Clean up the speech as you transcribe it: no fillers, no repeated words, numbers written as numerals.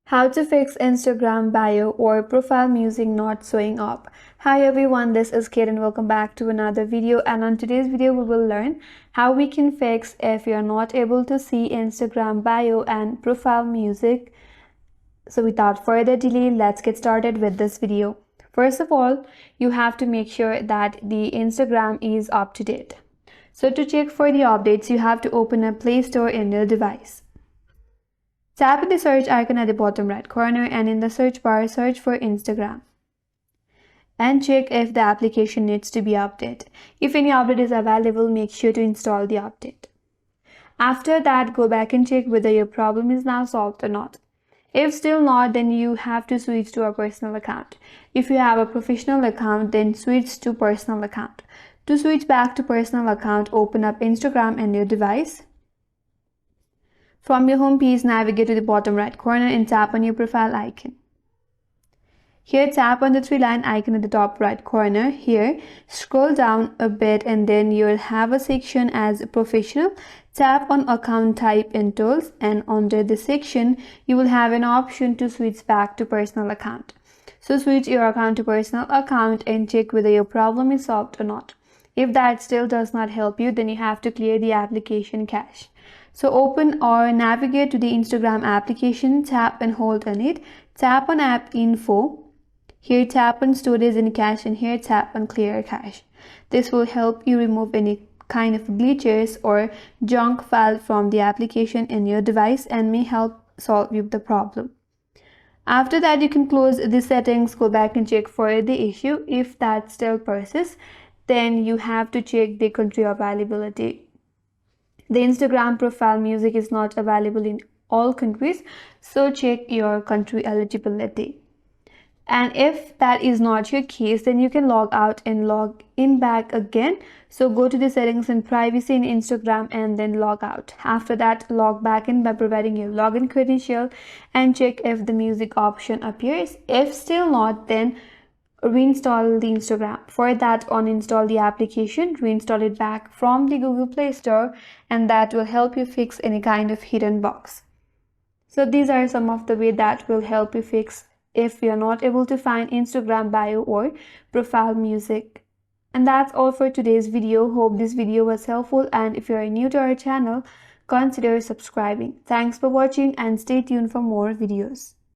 How to fix Instagram bio or profile music not showing up. Hi everyone, this is Kate and welcome back to another video. And on today's video we will learn how we can fix if you're not able to see Instagram bio and profile music. So without further delay, let's get started with this video. First of all, you have to make sure that the Instagram is up to date. So to check for the updates, you have to open a Play Store in your device. Tap on the search icon at the bottom right corner and in the search bar, search for Instagram. And check if the application needs to be updated. If any update is available, make sure to install the update. After that, go back and check whether your problem is now solved or not. If still not, then you have to switch to a personal account. If you have a professional account, then switch to personal account. To switch back to personal account, open up Instagram in your device. From your home page, navigate to the bottom right corner and tap on your profile icon. Here, tap on the three-line icon at the top right corner. Here, scroll down a bit and then you'll have a section as professional. Tap on account type and tools, and under this section, you will have an option to switch back to personal account. So switch your account to personal account and check whether your problem is solved or not. If that still does not help you, then you have to clear the application cache. So open or navigate to the Instagram application, tap and hold on it, tap on app info, here tap on storage and cache, and here tap on clear cache. This will help you remove any kind of glitches or junk file from the application in your device and may help solve you the problem. After that, you can close the settings, go back and check for the issue. If that still persists, then you have to check the country availability. The Instagram profile music is not available in all countries, so check your country eligibility. And if that is not your case, then you can log out and log in back again. So go to the settings and privacy in Instagram and then log out. After that, log back in by providing your login credential and check if the music option appears. If still not, then reinstall the Instagram. For that, uninstall the application, reinstall it back from the Google Play Store, and that will help you fix any kind of hidden bugs. So these are some of the ways that will help you fix if you're not able to find Instagram bio or profile music. And that's all for today's video. Hope this video was helpful, and if you are new to our channel, consider subscribing. Thanks for watching and stay tuned for more videos.